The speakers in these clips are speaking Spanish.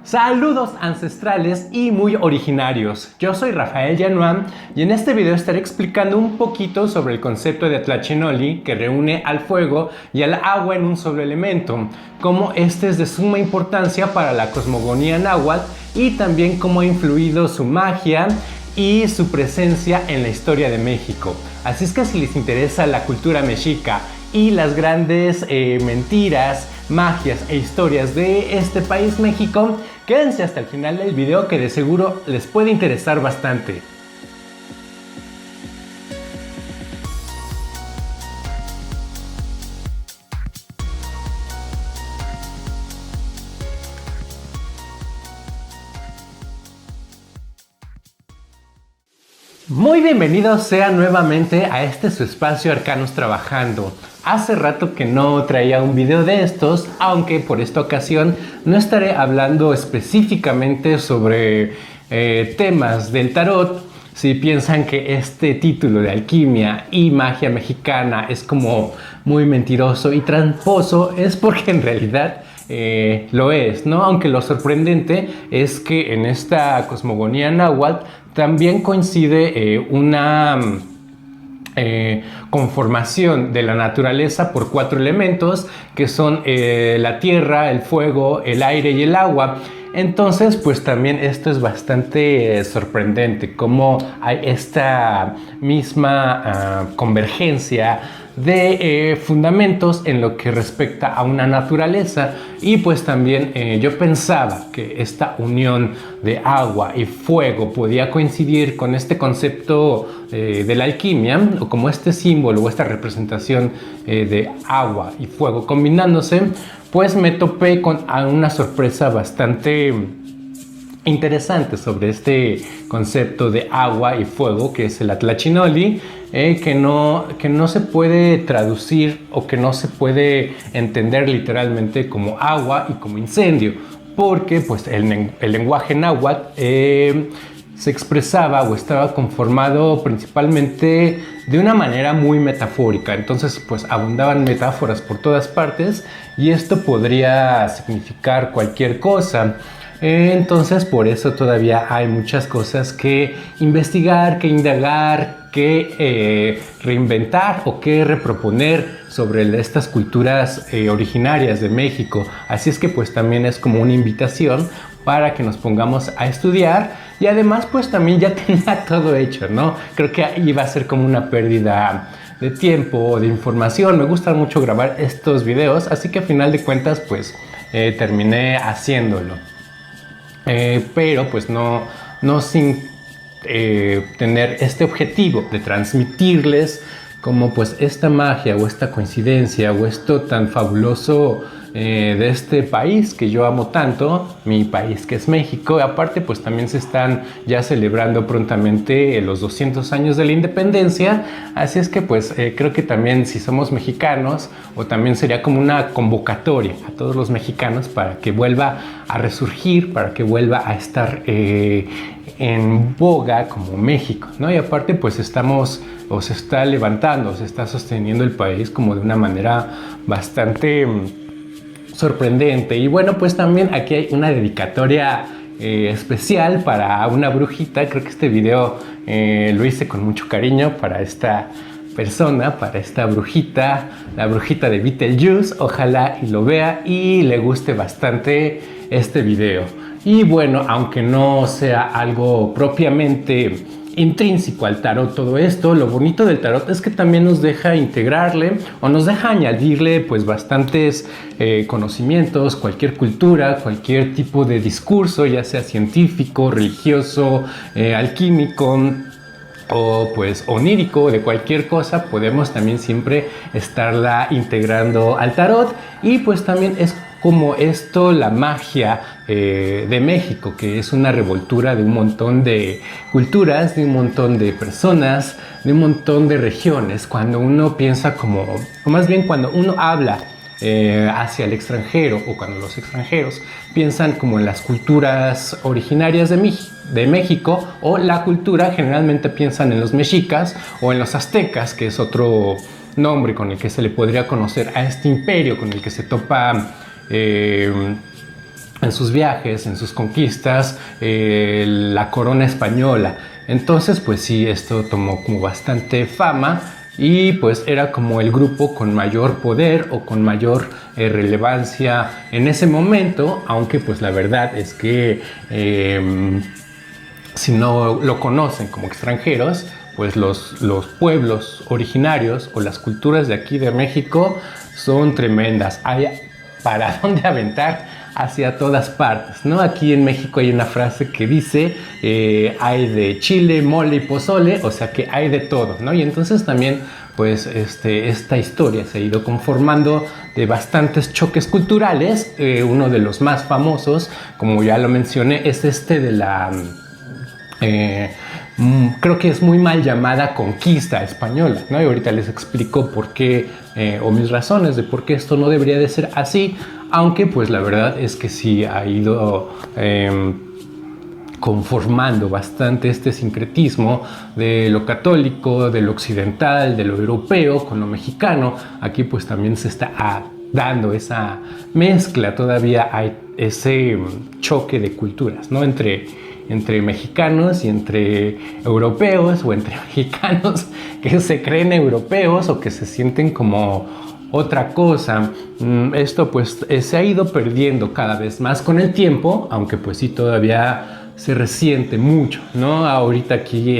Saludos ancestrales y muy originarios. Yo soy Rafael Llanuam y en este video estaré explicando un poquito sobre el concepto de Tlachinoli, que reúne al fuego y al agua en un solo elemento, cómo este es de suma importancia para la cosmogonía náhuatl y también cómo ha influido su magia y su presencia en la historia de México. Así es que si les interesa la cultura mexica y las grandes mentiras, magias e historias de este país México, quédense hasta el final del video que de seguro les puede interesar bastante. Muy bienvenidos sean nuevamente a este su espacio Arcanos Trabajando. Hace rato que no traía un video de estos, aunque por esta ocasión no estaré hablando específicamente sobre temas del tarot. Si piensan que este título de alquimia y magia mexicana es como muy mentiroso y tramposo, es porque en realidad lo es, ¿no? Aunque lo sorprendente es que en esta cosmogonía náhuatl también coincide una conformación de la naturaleza por 4 elementos que son la tierra, el fuego, el aire y el agua. Entonces, pues también esto es bastante sorprendente, cómo hay esta misma convergencia de fundamentos en lo que respecta a una naturaleza. Y pues también yo pensaba que esta unión de agua y fuego podía coincidir con este concepto de la alquimia, o como este símbolo o esta representación de agua y fuego combinándose. Pues me topé con una sorpresa bastante interesante sobre este concepto de agua y fuego, que es el Tlachinoli, que no se puede traducir o que no se puede entender literalmente como agua y como incendio, porque pues el lenguaje náhuatl se expresaba o estaba conformado principalmente de una manera muy metafórica. Entonces pues abundaban metáforas por todas partes y esto podría significar cualquier cosa. Entonces por eso todavía hay muchas cosas que investigar, que indagar, que reinventar o que reproponer sobre estas culturas originarias de México. Así es que pues también es como una invitación para que nos pongamos a estudiar, y además pues también ya tenía todo hecho, ¿no? Creo que iba a ser como una pérdida de tiempo, de información. Me gusta mucho grabar estos videos, así que a final de cuentas pues terminé haciéndolo. Pero pues no sin tener este objetivo de transmitirles como pues esta magia o esta coincidencia o esto tan fabuloso de este país que yo amo tanto, mi país que es México. Y aparte pues también se están ya celebrando prontamente los 200 años de la independencia, así es que pues creo que también si somos mexicanos, o también sería como una convocatoria a todos los mexicanos para que vuelva a resurgir, para que vuelva a estar en boga como México, ¿no? Y aparte pues se está levantando, se está sosteniendo el país como de una manera bastante sorprendente. Y bueno, pues también aquí hay una dedicatoria especial para una brujita. Creo que este video lo hice con mucho cariño para esta persona, para esta brujita, la brujita de Beetlejuice. Ojalá y lo vea y le guste bastante este video. Y bueno, aunque no sea algo propiamente intrínseco al tarot todo esto, lo bonito del tarot es que también nos deja integrarle o nos deja añadirle pues bastantes conocimientos, cualquier cultura, cualquier tipo de discurso, ya sea científico, religioso, alquímico o pues onírico, de cualquier cosa, podemos también siempre estarla integrando al tarot. Y pues también es como esto la magia de México, que es una revoltura de un montón de culturas, de un montón de personas, de un montón de regiones. Cuando uno piensa como, o más bien cuando uno habla hacia el extranjero, o cuando los extranjeros piensan como en las culturas originarias de México, o la cultura, generalmente piensan en los mexicas o en los aztecas, que es otro nombre con el que se le podría conocer a este imperio con el que se topa en sus viajes, en sus conquistas, la corona española. Entonces, pues sí, esto tomó como bastante fama y pues era como el grupo con mayor poder o con mayor relevancia en ese momento, aunque pues la verdad es que si no lo conocen como extranjeros, pues los pueblos originarios o las culturas de aquí de México son tremendas. Hay para dónde aventar hacia todas partes, ¿no? Aquí en México hay una frase que dice hay de chile, mole y pozole, o sea que hay de todo, ¿no? Y entonces también pues esta historia se ha ido conformando de bastantes choques culturales. Uno de los más famosos, como ya lo mencioné, es de la creo que es muy mal llamada conquista española, ¿no? Y ahorita les explico por qué o mis razones de por qué esto no debería de ser así, aunque pues la verdad es que sí ha ido conformando bastante este sincretismo de lo católico, de lo occidental, de lo europeo con lo mexicano. Aquí pues también se está dando esa mezcla, todavía hay ese choque de culturas, ¿no? Entre mexicanos y entre europeos, o entre mexicanos que se creen europeos o que se sienten como otra cosa. Esto pues se ha ido perdiendo cada vez más con el tiempo, aunque pues sí todavía se resiente mucho, ¿no? Ahorita aquí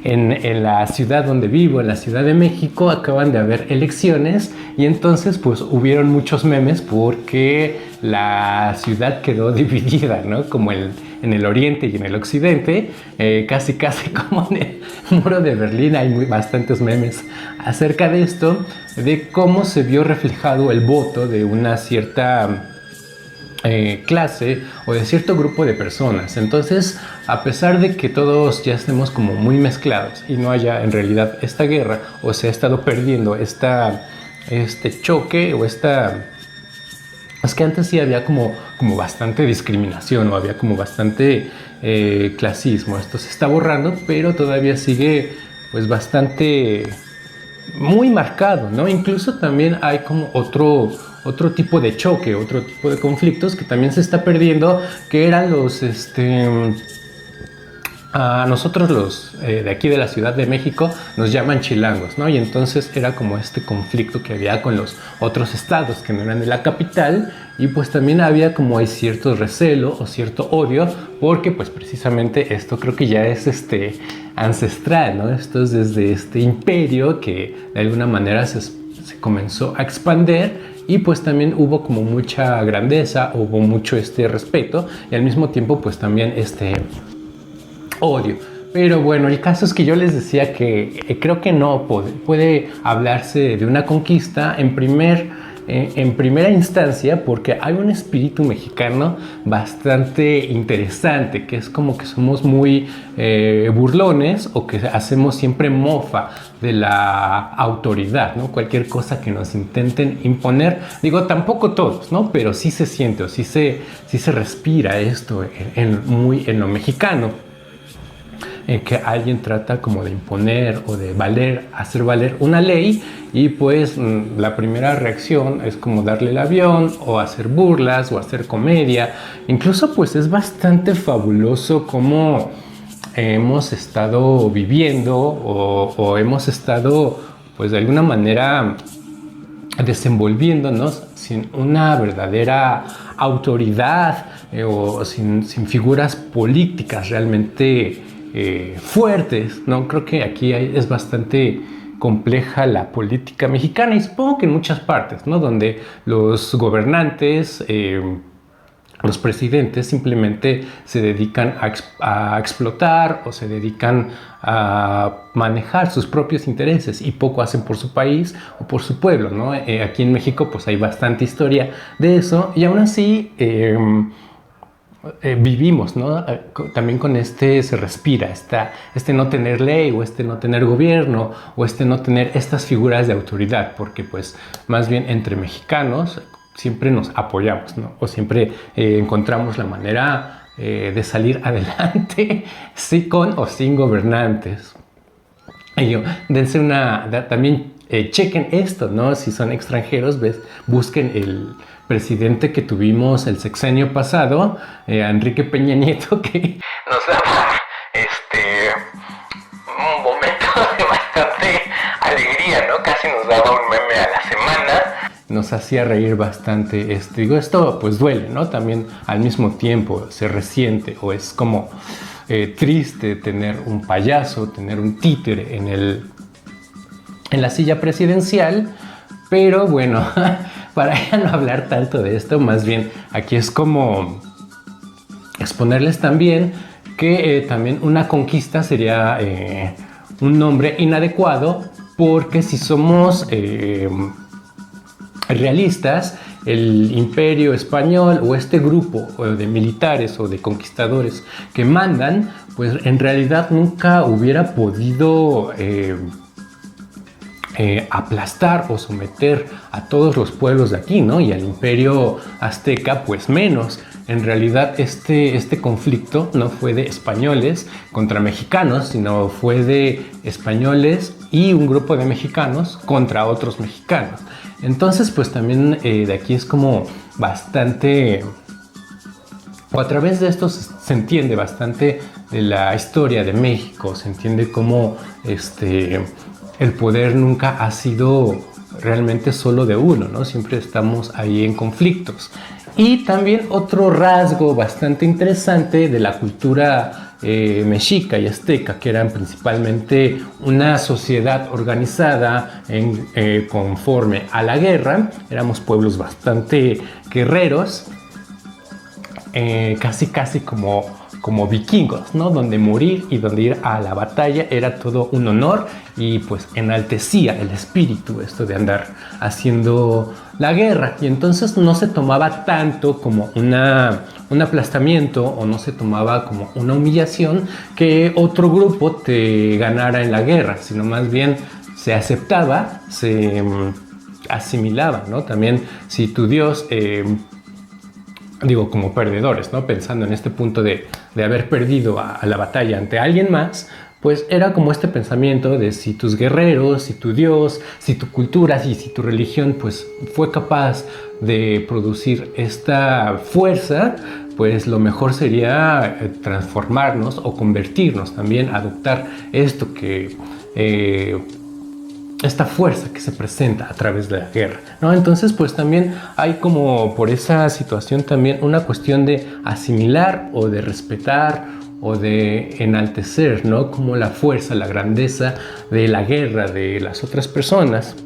en la ciudad donde vivo, en la Ciudad de México, acaban de haber elecciones y entonces pues hubieron muchos memes porque la ciudad quedó dividida, ¿no? Como en el oriente y en el occidente, casi como en el muro de Berlín. Hay bastantes memes acerca de esto, de cómo se vio reflejado el voto de una cierta clase o de cierto grupo de personas. Entonces, a pesar de que todos ya estemos como muy mezclados y no haya en realidad esta guerra, o se ha estado perdiendo este choque o esta... Es que antes sí había como bastante discriminación o había como bastante clasismo. Esto se está borrando, pero todavía sigue pues bastante muy marcado, ¿no? Incluso también hay como otro tipo de choque, otro tipo de conflictos que también se está perdiendo, que eran los a nosotros los de aquí de la Ciudad de México nos llaman chilangos, ¿no? Y entonces era como este conflicto que había con los otros estados que no eran de la capital, y pues también había como hay cierto recelo o cierto odio, porque pues precisamente esto creo que ya es ancestral, ¿no? Esto es desde este imperio que de alguna manera se comenzó a expandir, y pues también hubo como mucha grandeza, hubo mucho respeto, y al mismo tiempo pues también odio. Pero bueno, el caso es que yo les decía que creo que no puede hablarse de una conquista en primera instancia, porque hay un espíritu mexicano bastante interesante, que es como que somos muy burlones, o que hacemos siempre mofa de la autoridad, ¿no? Cualquier cosa que nos intenten imponer, digo, tampoco todos, ¿no? Pero sí se siente, o sí se respira esto muy en lo mexicano, en que alguien trata como de imponer o de hacer valer una ley, y pues la primera reacción es como darle el avión o hacer burlas o hacer comedia. Incluso pues es bastante fabuloso cómo hemos estado viviendo o hemos estado pues de alguna manera desenvolviéndonos sin una verdadera autoridad o sin figuras políticas realmente fuertes, ¿no? Creo que aquí es bastante compleja la política mexicana, y supongo que en muchas partes, ¿no? Donde los gobernantes, los presidentes simplemente se dedican a explotar, o se dedican a manejar sus propios intereses, y poco hacen por su país o por su pueblo, ¿no? Aquí en México pues hay bastante historia de eso, y aún así vivimos, ¿no? También con se respira no tener ley, o no tener gobierno, o no tener estas figuras de autoridad, porque pues más bien entre mexicanos siempre nos apoyamos, ¿no? O siempre encontramos la manera de salir adelante, sí, con o sin gobernantes. Y dense también chequen esto, ¿no? Si son extranjeros, busquen el presidente que tuvimos el sexenio pasado, Enrique Peña Nieto, que nos daba un momento de bastante alegría, ¿no? Casi nos daba un meme a la semana. Nos hacía reír bastante. Esto pues duele, ¿no? También al mismo tiempo se resiente o es como triste tener un payaso, tener un títere en la silla presidencial, pero bueno, para ya no hablar tanto de esto, más bien aquí es como exponerles también que también una conquista sería un nombre inadecuado, porque si somos realistas, el imperio español o este grupo de militares o de conquistadores que mandan, pues en realidad nunca hubiera podido aplastar o someter a todos los pueblos de aquí, ¿no? Y al imperio azteca pues menos. En realidad este conflicto no fue de españoles contra mexicanos, sino fue de españoles y un grupo de mexicanos contra otros mexicanos. Entonces pues también de aquí es como bastante, o a través de esto se entiende bastante de la historia de México, se entiende cómo el poder nunca ha sido realmente solo de uno, ¿no? Siempre estamos ahí en conflictos. Y también otro rasgo bastante interesante de la cultura mexica y azteca, que eran principalmente una sociedad organizada conforme a la guerra. Éramos pueblos bastante guerreros, casi como vikingos, ¿no? Donde morir y donde ir a la batalla era todo un honor y pues enaltecía el espíritu esto de andar haciendo la guerra. Y entonces no se tomaba tanto como un aplastamiento o no se tomaba como una humillación que otro grupo te ganara en la guerra, sino más bien se aceptaba, se asimilaba, ¿no? También si tu Dios... como perdedores, ¿no? Pensando en este punto de haber perdido a la batalla ante alguien más, pues era como este pensamiento de si tus guerreros, si tu Dios, si tu cultura, si tu religión, pues fue capaz de producir esta fuerza, pues lo mejor sería transformarnos o convertirnos también, adoptar esto esta fuerza que se presenta a través de la guerra, ¿no? Entonces pues también hay como por esa situación también una cuestión de asimilar o de respetar o de enaltecer, ¿no? Como la fuerza, la grandeza de la guerra de las otras personas.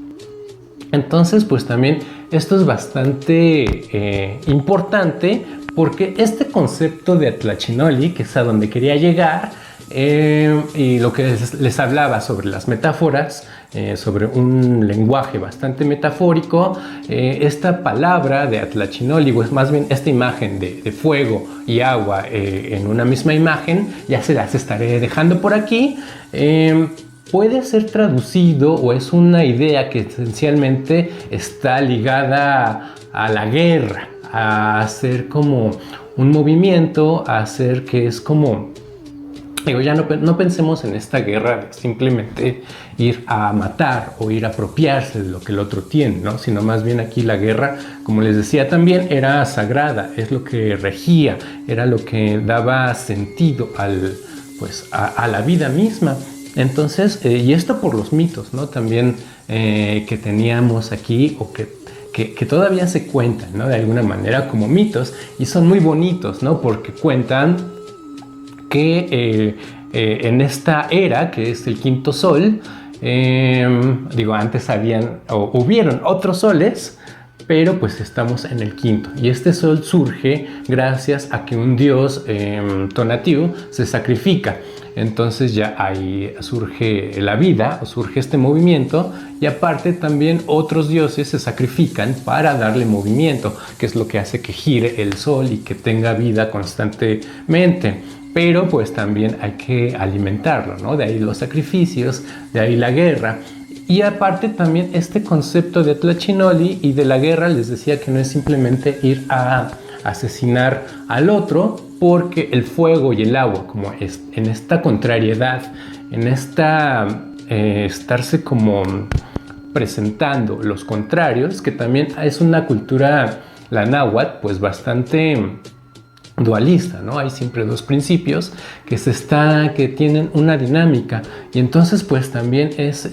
Entonces pues también esto es bastante importante, porque este concepto de Atlachinoli, que es a donde quería llegar, y lo que les hablaba sobre las metáforas, sobre un lenguaje bastante metafórico, esta palabra de Atlachinoli, o es más bien esta imagen de fuego y agua en una misma imagen, ya se las estaré dejando por aquí, puede ser traducido o es una idea que esencialmente está ligada a la guerra, a hacer como un movimiento, a hacer que es como... ya no pensemos en esta guerra de simplemente ir a matar o ir a apropiarse de lo que el otro tiene, ¿no? Sino más bien aquí la guerra, como les decía también, era sagrada, es lo que regía, era lo que daba sentido a la vida misma. Entonces, y esto por los mitos, ¿no? También que teníamos aquí o que todavía se cuentan, ¿no? De alguna manera como mitos, y son muy bonitos, ¿no? Porque cuentan que en esta era, que es el quinto sol, antes hubieron otros soles, pero pues estamos en el quinto, y este sol surge gracias a que un dios Tonatiuh se sacrifica. Entonces ya ahí surge la vida, o surge este movimiento, y aparte también otros dioses se sacrifican para darle movimiento, que es lo que hace que gire el sol y que tenga vida constantemente. Pero pues también hay que alimentarlo, ¿no? De ahí los sacrificios, de ahí la guerra. Y aparte también este concepto de Atlachinoli y de la guerra, les decía que no es simplemente ir a asesinar al otro, porque el fuego y el agua, como es en esta contrariedad, en esta estarse como presentando los contrarios, que también es una cultura, la náhuatl, pues bastante dualista, ¿no? Hay siempre dos principios que tienen una dinámica, y entonces pues también es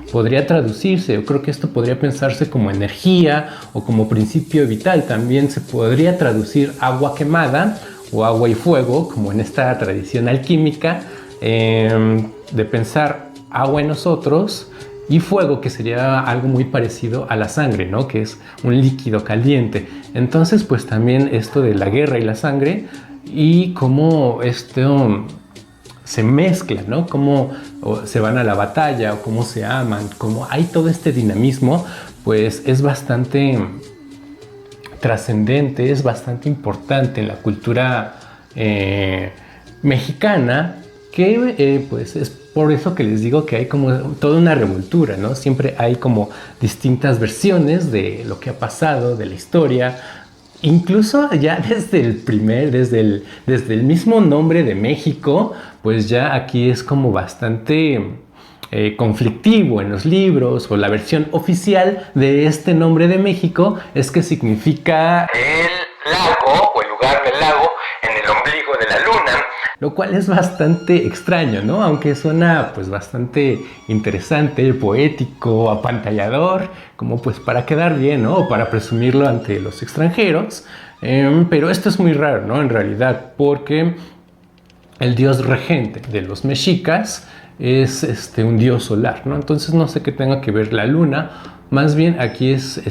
podría traducirse, yo creo que esto podría pensarse como energía o como principio vital. También se podría traducir agua quemada o agua y fuego, como en esta tradición alquímica, de pensar agua en nosotros y fuego, que sería algo muy parecido a la sangre, ¿no? Que es un líquido caliente. Entonces pues también esto de la guerra y la sangre, y cómo esto se mezcla, ¿no? Cómo se van a la batalla o cómo se aman, cómo hay todo este dinamismo, pues es bastante trascendente, es bastante importante en la cultura mexicana, que pues es por eso que les digo que hay como toda una revoltura, ¿no? Siempre hay como distintas versiones de lo que ha pasado, de la historia. Incluso ya desde el mismo nombre de México, pues ya aquí es como bastante conflictivo en los libros, o la versión oficial de este nombre de México es que significa el lago o el lugar del lago en el ombligo de la luna, lo cual es bastante extraño, ¿no? Aunque suena pues bastante interesante, poético, apantallador, como pues para quedar bien, ¿no? O para presumirlo ante los extranjeros. Pero esto es muy raro, ¿no? En realidad, porque el dios regente de los mexicas es un dios solar, ¿no? Entonces no sé qué tenga que ver la luna. Más bien aquí es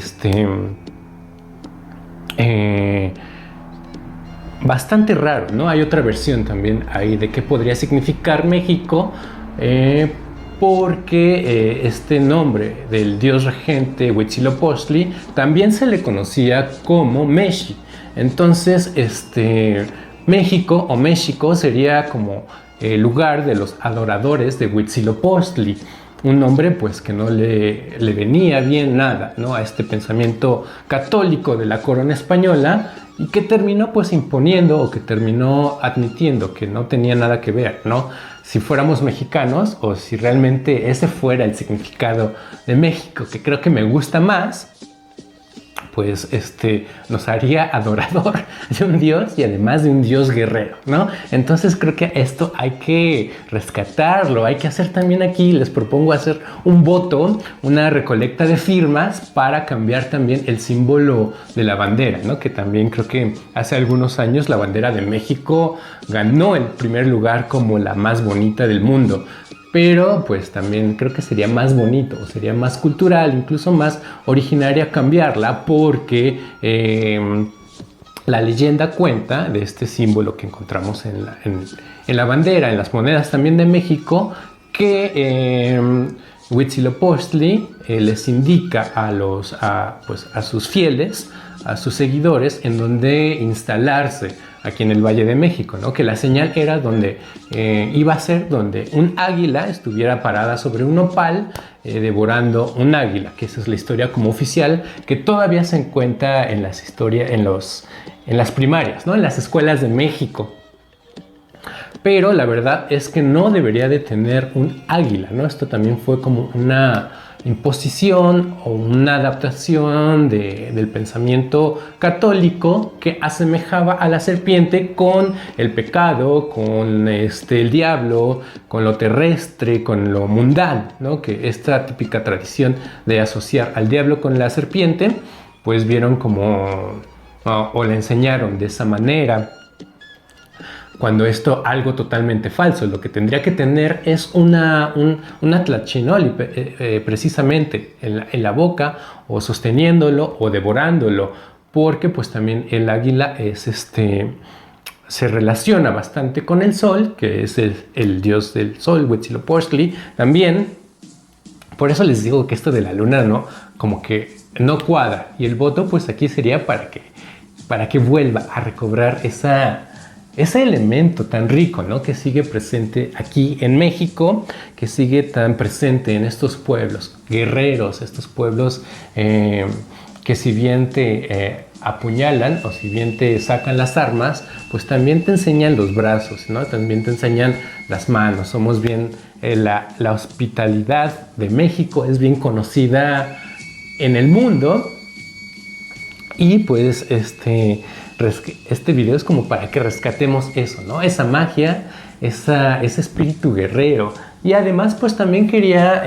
bastante raro, ¿no? Hay otra versión también ahí de qué podría significar México, porque este nombre del dios regente Huitzilopochtli también se le conocía como Meshi. Entonces, México o México sería como el lugar de los adoradores de Huitzilopochtli, un nombre pues que no le venía bien nada, ¿no? A este pensamiento católico de la corona española, y que terminó pues imponiendo, o que terminó admitiendo que no tenía nada que ver, ¿no? Si fuéramos mexicanos, o si realmente ese fuera el significado de México, que creo que me gusta más, pues nos haría adorador de un dios, y además de un dios guerrero, ¿no? Entonces creo que esto hay que rescatarlo, hay que hacer también aquí, les propongo hacer un voto, una recolecta de firmas para cambiar también el símbolo de la bandera, ¿no? Que también creo que hace algunos años la bandera de México ganó el primer lugar como la más bonita del mundo. Pero pues también creo que sería más bonito, sería más cultural, incluso más originaria cambiarla, porque la leyenda cuenta de este símbolo que encontramos en la bandera, en las monedas también de México, que Huitzilopochtli les indica a sus fieles, a sus seguidores, en donde instalarse aquí en el Valle de México, ¿no? Que la señal era donde iba a ser donde un águila estuviera parada sobre un nopal devorando un águila, que esa es la historia como oficial, que todavía se encuentra en las historias, en las primarias, ¿no? En las escuelas de México. Pero la verdad es que no debería de tener un águila, ¿no? Esto también fue como una imposición o una adaptación del pensamiento católico, que asemejaba a la serpiente con el pecado, con el diablo, con lo terrestre, con lo mundano, ¿no? Que esta típica tradición de asociar al diablo con la serpiente, pues vieron como o le enseñaron de esa manera, cuando esto algo totalmente falso. Lo que tendría que tener es una tlachinoli precisamente en la boca, o sosteniéndolo o devorándolo, porque pues también el águila es se relaciona bastante con el sol, que es el dios del sol, Huitzilopochtli también. Por eso les digo que esto de la luna no, como que no cuadra, y el voto pues aquí sería para que vuelva a recobrar ese elemento tan rico, ¿no? Que sigue presente aquí en México, que sigue tan presente en estos pueblos guerreros, estos pueblos que si bien te apuñalan o si bien te sacan las armas, pues también te enseñan los brazos, ¿no? También te enseñan las manos. Somos bien, la hospitalidad de México es bien conocida en el mundo. Y pues este video es como para que rescatemos eso, ¿no? Esa magia, ese espíritu guerrero. Y además pues también quería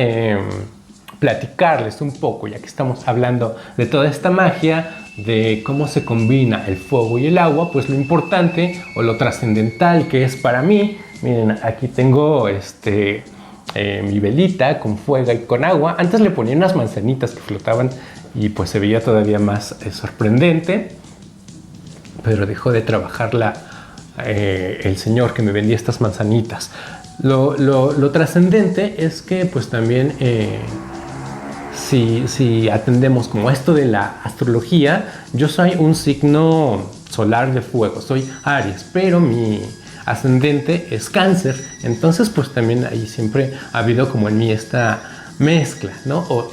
platicarles un poco, ya que estamos hablando de toda esta magia, de cómo se combina el fuego y el agua, pues lo importante o lo trascendental que es para mí. Miren, aquí tengo mi velita con fuego y con agua. Antes le ponía unas manzanitas que flotaban y pues se veía todavía más sorprendente, pero dejó de trabajarla el señor que me vendía estas manzanitas. Lo trascendente es que pues también si atendemos como esto de la astrología, yo soy un signo solar de fuego, soy Aries, pero mi ascendente es Cáncer. Entonces pues también ahí siempre ha habido como en mí esta mezcla, ¿no? O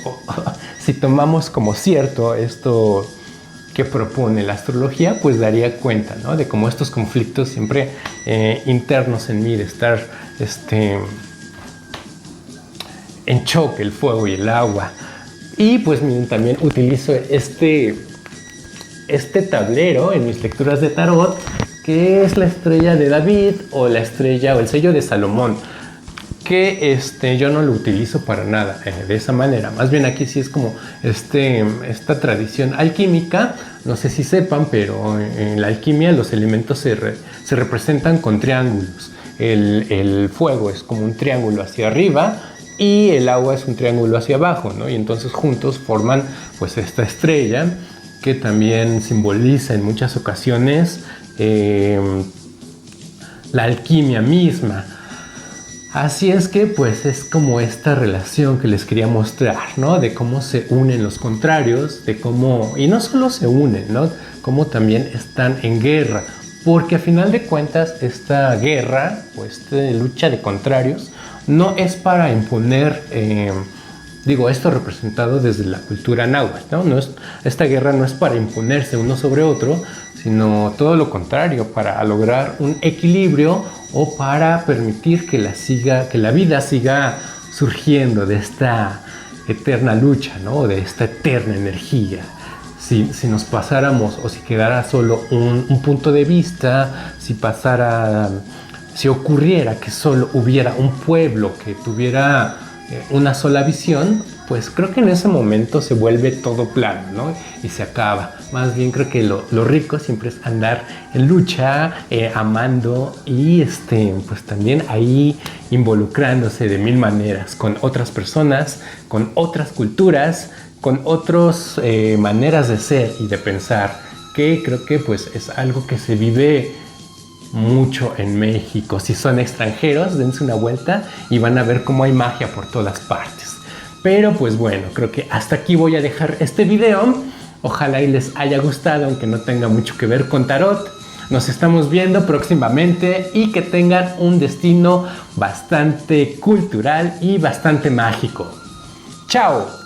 si tomamos como cierto esto que propone la astrología, pues daría cuenta, ¿no? De cómo estos conflictos siempre internos en mí, de estar en choque el fuego y el agua. Y pues miren, también utilizo este tablero en mis lecturas de tarot, que es la estrella de David o la estrella o el sello de Salomón, que yo no lo utilizo para nada de esa manera. Más bien aquí sí es como esta tradición alquímica. No sé si sepan, pero en la alquimia los elementos se representan con triángulos. El fuego es como un triángulo hacia arriba y el agua es un triángulo hacia abajo, ¿no? Y entonces juntos forman pues esta estrella que también simboliza en muchas ocasiones la alquimia misma. Así es que pues es como esta relación que les quería mostrar, ¿no? De cómo se unen los contrarios, de cómo, y no solo se unen, ¿no? Cómo también están en guerra, porque a final de cuentas esta guerra o esta lucha de contrarios no es para imponer, esto representado desde la cultura náhuatl, ¿no? Esta guerra no es para imponerse uno sobre otro, sino todo lo contrario, para lograr un equilibrio o para permitir que la vida siga surgiendo de esta eterna lucha, ¿no? De esta eterna energía. Si nos pasáramos o si quedara solo un punto de vista, si ocurriera que solo hubiera un pueblo que tuviera una sola visión, pues creo que en ese momento se vuelve todo plano, ¿no? Y se acaba. Más bien creo que lo rico siempre es andar en lucha, amando y pues también ahí involucrándose de mil maneras con otras personas, con otras culturas, con otras maneras de ser y de pensar, que creo que pues es algo que se vive mucho en México. Si son extranjeros, dense una vuelta y van a ver cómo hay magia por todas partes. Pero pues bueno, creo que hasta aquí voy a dejar este video. Ojalá y les haya gustado, aunque no tenga mucho que ver con tarot. Nos estamos viendo próximamente y que tengan un destino bastante cultural y bastante mágico. ¡Chao!